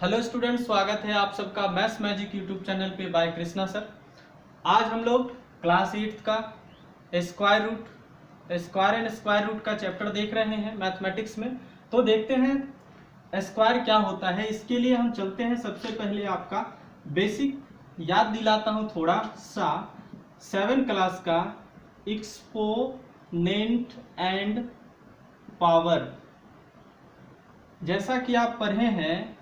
Hello student, स्वागत है आप सबका मैथ्स मैजिक यूट्यूब चैनल पे बाय कृष्णा सर। आज हम लोग क्लास 8 का स्क्वायर एंड स्क्वायर रूट का चैप्टर देख रहे हैं मैथमेटिक्स में। तो देखते हैं स्क्वायर क्या होता है। इसके लिए हम चलते हैं, सबसे पहले आपका बेसिक याद दिलाता हूँ थोड़ा सा। 7 क्लास का एक्सपोनेंट एंड पावर, जैसा कि आप पढ़े हैं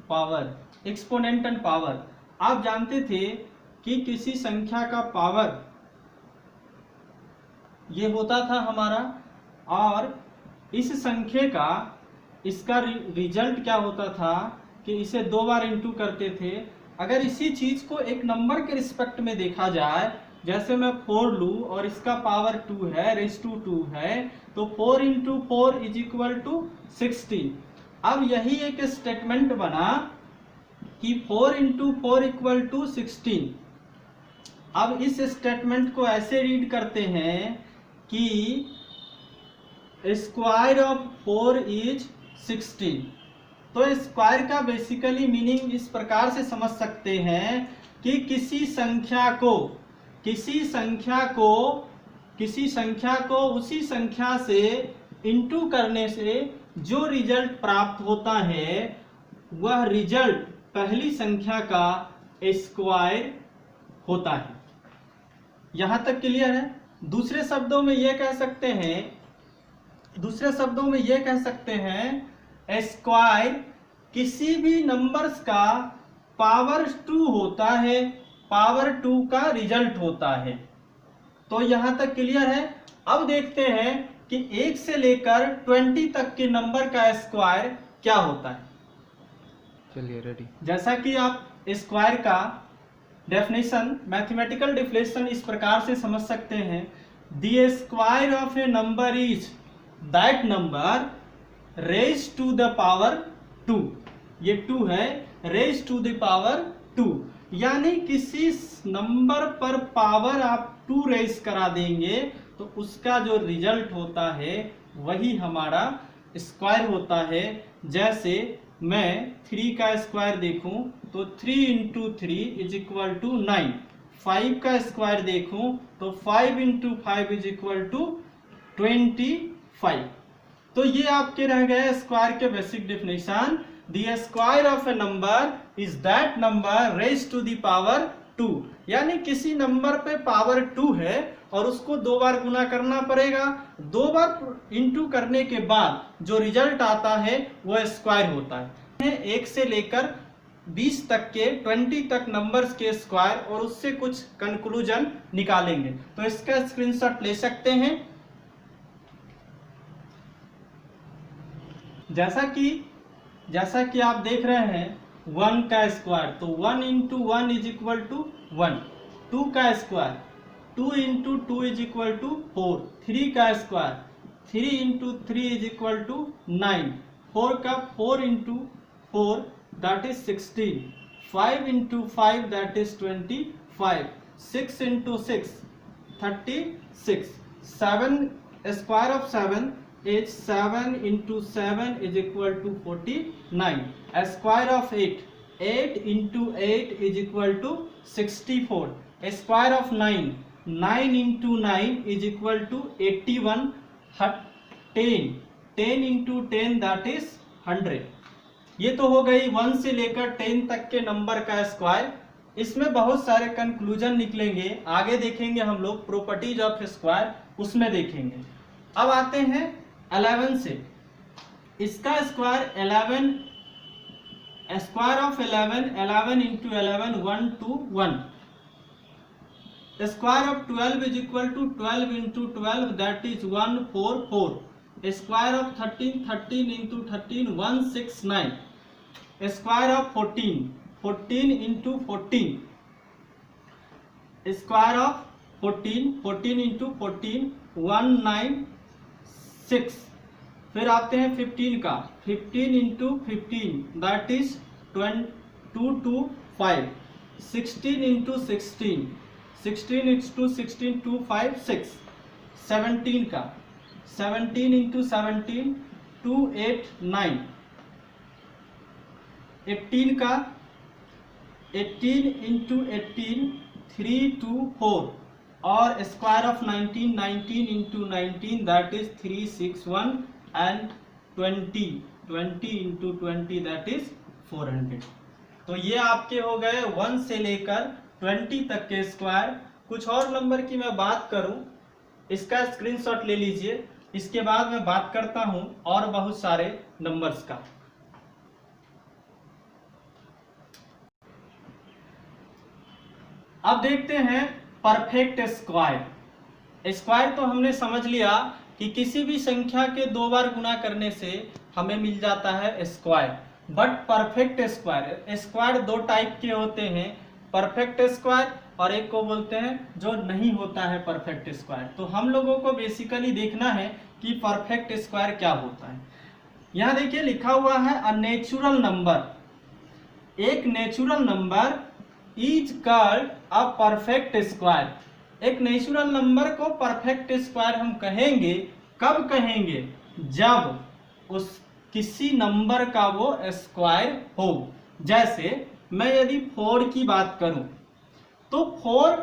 पावर, एक्सपोनेंट एंड पावर। आप जानते थे कि किसी संख्या का पावर ये होता था हमारा, और इस संख्या का इसका रिजल्ट क्या होता था कि इसे 2 बार इंटू करते थे। अगर इसी चीज को एक नंबर के रिस्पेक्ट में देखा जाए, जैसे मैं 4 लूँ और इसका पावर 2 है, रेज टू 2 है, तो 4 इंटू 4 इज इक्वल टू 16। अब यही एक स्टेटमेंट बना कि 4 इंटू 4 इक्वल टू 16। अब इस स्टेटमेंट को ऐसे रीड करते हैं कि स्क्वायर ऑफ 4 इज 16। तो स्क्वायर का बेसिकली मीनिंग इस प्रकार से समझ सकते हैं कि किसी संख्या को उसी संख्या से इंटू करने से जो रिजल्ट प्राप्त होता है, वह रिजल्ट पहली संख्या का स्क्वायर होता है। यहां तक क्लियर है। दूसरे शब्दों में यह कह सकते हैं स्क्वायर किसी भी नंबर्स का पावर 2 होता है, पावर 2 का रिजल्ट होता है। तो यहां तक क्लियर है। अब देखते हैं कि 1 से लेकर 20 तक के नंबर का स्क्वायर क्या होता है। चलिए रेडी। जैसा कि आप स्क्वायर का डेफिनेशन, मैथमेटिकल डिफिनेशन इस प्रकार से समझ सकते हैं, the square of a number is that number raise to the power 2। ये 2 है, रेज टू द पावर 2, यानी किसी नंबर पर पावर आप 2 रेज करा देंगे तो उसका जो रिजल्ट होता है वही हमारा स्क्वायर होता है। जैसे मैं 3 का स्क्वायर देखूं तो 3 इंटू 3 इज इक्वल टू 9। 5 का स्क्वायर देखूं तो 5 इंटू 5 इज इक्वल टू 25। तो ये आपके रह गए स्क्वायर के basic definition. The square of a number is that number raise to the power 2, यानी किसी नंबर पे पावर 2 है और उसको 2 बार गुना करना पड़ेगा। 2 बार इंटू करने के बाद जो रिजल्ट आता है वह स्क्वायर होता है। 1 से लेकर 20 तक के 20 तक नंबर्स के स्क्वायर और उससे कुछ कंक्लूजन निकालेंगे। तो इसका स्क्रीनशॉट ले सकते हैं। जैसा कि आप देख रहे हैं 1 का स्क्वायर, तो 1 इंटू 1 इज इक्वल टू 1। 2 का square, 2 into 2 is equal to 4। 3 का square, 3 into 3 is equal to 9। 4 का 4 into 4 that is 16। 5 into 5 that is 25। 6 into 6 36। 7 square of 7 is 7 into 7 is equal to 49. A square of 8 into 8 is equal to 64. A square of 9 into 9 is equal to 81. 10 into 10 that is 100. ये तो हो गई 1 से लेकर 10 तक के number का square. इसमें बहुत सारे कंक्लूजन निकलेंगे, आगे देखेंगे हम लोग प्रॉपर्टीज ऑफ स्क्वायर, उसमें देखेंगे। अब आते हैं 11 से। इसका square 11, square of 11 into 11 1 to 1। Square of 12 is equal to 12 into 12 that is 144। Square of 13 into 13 169। Square of 14 into 14। Square of 14 into 14 196। फिर आते हैं 15 का, 15 into 15 that is 225। 16 into 16 into 16 256। 17 का, 17 इंटू 17 289। 18 का 18 इंटू 18 324 और square of 19 19 into 19 that is 361 and 20 into 20 that is 400। तो ये आपके हो गए 1 से लेकर 20 तक के स्क्वायर। कुछ और नंबर की मैं बात करूं, इसका स्क्रीनशॉट ले लीजिए, इसके बाद मैं बात करता हूं और बहुत सारे नंबर्स का। अब देखते हैं परफेक्ट स्क्वायर। स्क्वायर तो हमने समझ लिया कि किसी भी संख्या के 2 बार गुना करने से हमें मिल जाता है square. But perfect square, square 2 type के होते हैं, परफेक्ट स्क्वायर और एक को बोलते हैं जो नहीं होता है परफेक्ट स्क्वायर। तो हम लोगों को बेसिकली देखना है कि परफेक्ट स्क्वायर क्या होता है। यहाँ देखिए लिखा हुआ है अ नेचुरल नंबर, एक natural number is called a perfect square. एक नेचुरल नंबर को परफेक्ट स्क्वायर हम कहेंगे, कब कहेंगे? जब उस किसी नंबर का वो स्क्वायर हो। जैसे मैं यदि 4 की बात करूं तो 4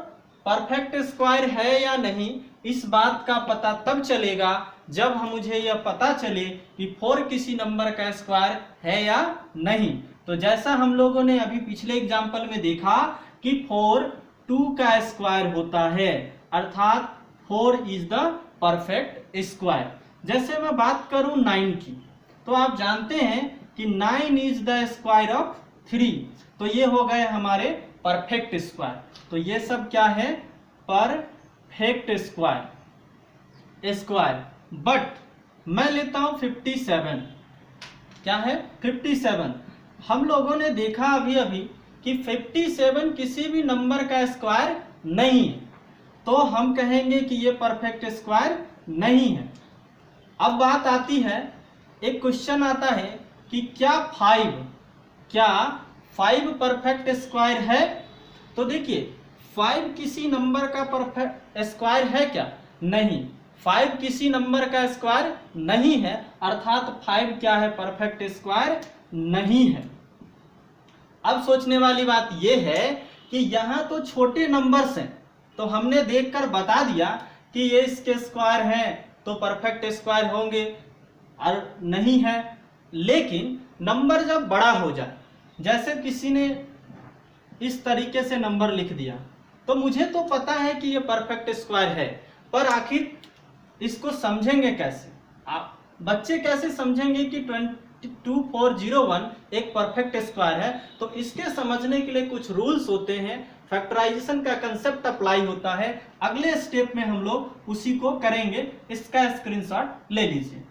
परफेक्ट स्क्वायर है या नहीं, इस बात का पता तब चलेगा जब मुझे यह पता चले कि 4 किसी नंबर का स्क्वायर है या नहीं। तो जैसा हम लोगों ने अभी पिछले एग्जाम्पल में देखा कि 4 2 का स्क्वायर होता है, अर्थात 4 इज द परफेक्ट स्क्वायर। जैसे मैं बात करूं 9 की, तो आप जानते हैं कि 9 इज द स्क्वायर ऑफ 3, तो ये हो गए हमारे परफेक्ट स्क्वायर। तो ये सब क्या है? Perfect square. बट मैं लेता हूं 57। क्या है? 57। हम लोगों ने देखा अभी अभी कि 57 किसी भी नंबर का स्क्वायर नहीं है, तो हम कहेंगे कि ये परफेक्ट स्क्वायर नहीं है। अब बात आती है, एक क्वेश्चन आता है कि क्या 5 परफेक्ट स्क्वायर है? तो देखिए 5 किसी नंबर का परफेक्ट स्क्वायर है क्या? नहीं, 5 किसी नंबर का स्क्वायर नहीं है, अर्थात 5 क्या है? परफेक्ट स्क्वायर नहीं है। अब सोचने वाली बात यह है कि यहां तो छोटे नंबर्स हैं, तो हमने देखकर बता दिया कि ये इसके स्क्वायर हैं तो परफेक्ट स्क्वायर होंगे, और नहीं है। लेकिन नंबर जब बड़ा हो जाए, जैसे किसी ने इस तरीके से नंबर लिख दिया, तो मुझे तो पता है कि ये परफेक्ट स्क्वायर है, पर आखिर इसको समझेंगे कैसे? आप बच्चे कैसे समझेंगे कि 22401 एक परफेक्ट स्क्वायर है? तो इसके समझने के लिए कुछ रूल्स होते हैं, फैक्टराइजेशन का कंसेप्ट अप्लाई होता है। अगले स्टेप में हम लोग उसी को करेंगे। इसका स्क्रीनशॉट ले लीजिए।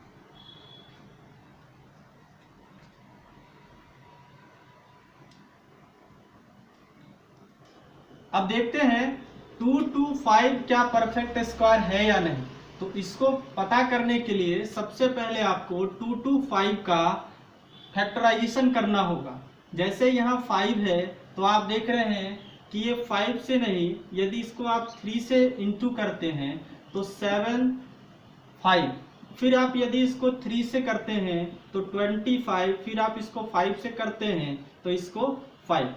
अब देखते हैं 225 क्या परफेक्ट स्क्वायर है या नहीं। तो इसको पता करने के लिए सबसे पहले आपको 225 का फैक्टराइजेशन करना होगा। जैसे यहाँ 5 है, तो आप देख रहे हैं कि ये 5 से नहीं, यदि इसको आप 3 से इंटू करते हैं तो 7 5, फिर आप यदि इसको 3 से करते हैं तो 25, फिर आप इसको 5 से करते हैं तो इसको 5,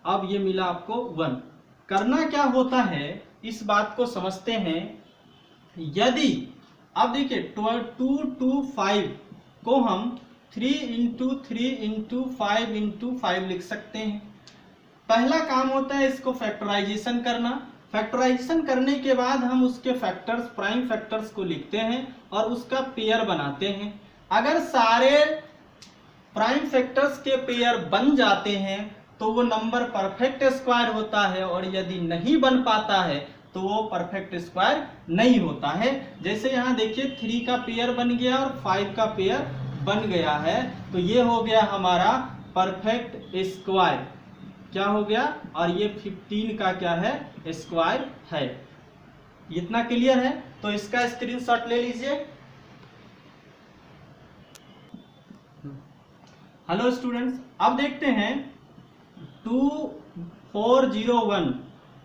अब ये मिला आपको 1। करना क्या होता है, इस बात को समझते हैं। यदि अब देखिए 225 को हम 3 इंटू 3 इंटू 5 इंटू 5 लिख सकते हैं। पहला काम होता है इसको फैक्टराइजेशन करना। फैक्टराइजेशन करने के बाद हम उसके फैक्टर्स, प्राइम फैक्टर्स को लिखते हैं और उसका पेयर बनाते हैं। अगर सारे प्राइम फैक्टर्स के पेयर बन जाते हैं तो वो नंबर परफेक्ट स्क्वायर होता है, और यदि नहीं बन पाता है तो वो परफेक्ट स्क्वायर नहीं होता है। जैसे यहाँ देखिए 3 का पेयर बन गया और 5 का पेयर बन गया है, तो ये हो गया हमारा परफेक्ट स्क्वायर। क्या हो गया? और ये 15 का क्या है? स्क्वायर है। इतना क्लियर है? तो इसका स्क्रीनशॉट ले लीजिए। हेलो स्टूडेंट्स, अब देखते हैं 2401।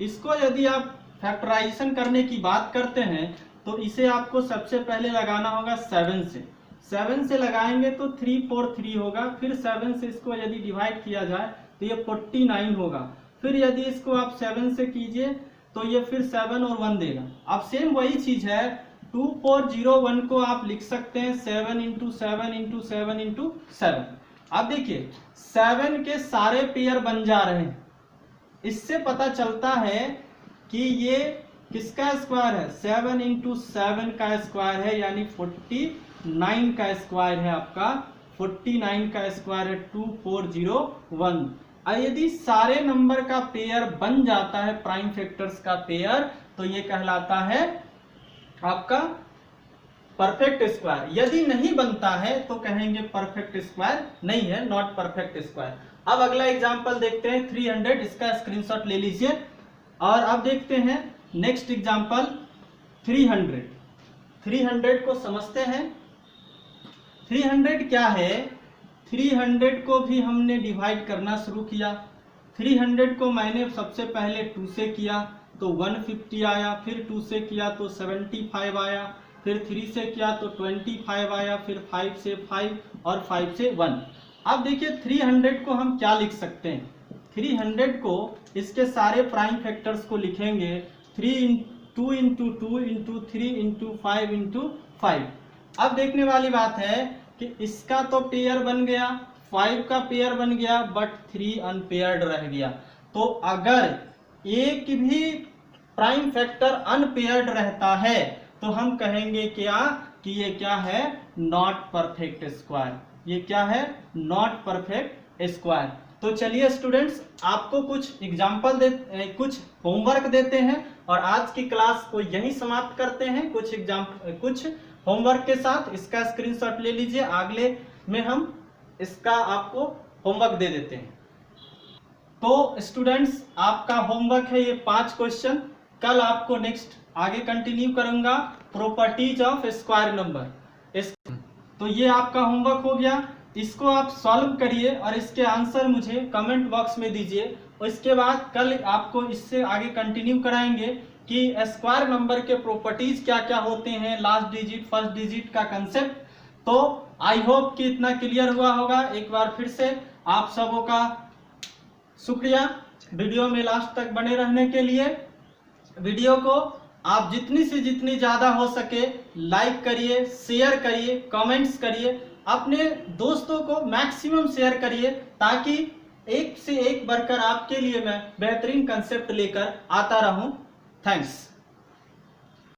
इसको यदि आप फैक्टराइजेशन करने की बात करते हैं तो इसे आपको सबसे पहले लगाना होगा 7 से। 7 से लगाएंगे तो 343 होगा, फिर 7 से इसको यदि डिवाइड किया जाए तो ये 49 होगा, फिर यदि इसको आप 7 से कीजिए तो ये फिर 7 और 1 देगा। अब सेम वही चीज है, 2401 को आप लिख सकते हैं 7 इंटू 7 इंटू 7 इंटू 7। अब देखिए 7 के सारे पेयर बन जा रहे हैं, इससे पता चलता है कि ये किसका स्क्वायर है, 7 इंटू 7 का स्क्वायर है, यानी 49 का स्क्वायर है आपका, 49 का स्क्वायर है 2401। और यदि सारे नंबर का पेयर बन जाता है, प्राइम फैक्टर्स का पेयर, तो ये कहलाता है आपका परफेक्ट स्क्वायर। यदि नहीं बनता है तो कहेंगे परफेक्ट स्क्वायर नहीं है, नॉट परफेक्ट स्क्वायर। अब अगला एग्जांपल देखते हैं 300, इसका स्क्रीनशॉट ले लीजिए। और अब देखते हैं नेक्स्ट एग्जांपल 300। 300 को समझते हैं। 300 क्या है, 300 को भी हमने डिवाइड करना शुरू किया। 300 को मैंने सबसे पहले 2 से किया तो 150 आया, फिर 2 से किया तो 75 आया, फिर 3 से किया तो 25 आया, फिर 5 से 5 और 5 से 1। अब देखिए 300 को हम क्या लिख सकते हैं, 300 को इसके सारे प्राइम फैक्टर्स को लिखेंगे 2 इंटू 2 इंटू 3 इंटू 5 इंटू 5। अब देखने वाली बात है कि इसका तो पेयर बन गया, 5 का पेयर बन गया, बट 3 अनपेयर्ड रह गया। तो अगर एक भी प्राइम फैक्टर अनपेयर्ड रहता है तो हम कहेंगे क्या कि ये क्या है, नॉट परफेक्ट स्क्वायर। ये क्या है, नॉट परफेक्ट स्क्वायर। तो चलिए स्टूडेंट्स, आपको कुछ एग्जाम्पल कुछ होमवर्क देते हैं और आज की क्लास को यहीं समाप्त करते हैं कुछ होमवर्क के साथ। इसका स्क्रीनशॉट ले लीजिए, अगले में हम इसका आपको होमवर्क दे देते हैं। तो स्टूडेंट्स, आपका होमवर्क है ये 5 क्वेश्चन। कल आपको नेक्स्ट आगे कंटिन्यू करूंगा प्रॉपर्टीज ऑफ स्क्वायर नंबर। तो ये आपका होमवर्क हो गया, इसको आप सॉल्व करिए और इसके आंसर मुझे कमेंट बॉक्स में दीजिए। और इसके बाद कल आपको इससे आगे कंटिन्यू कराएंगे कि स्क्वायर नंबर के प्रॉपर्टीज क्या क्या होते हैं, लास्ट डिजिट फर्स्ट डिजिट का कंसेप्ट। तो आई होप कि इतना क्लियर हुआ होगा। एक बार फिर से आप सबों का शुक्रिया वीडियो में लास्ट तक बने रहने के लिए। वीडियो को आप जितनी से जितनी ज्यादा हो सके लाइक करिए, शेयर करिए, कमेंट्स करिए, अपने दोस्तों को मैक्सिमम शेयर करिए, ताकि एक से एक बढ़कर आपके लिए मैं बेहतरीन कंसेप्ट लेकर आता रहूं। थैंक्स।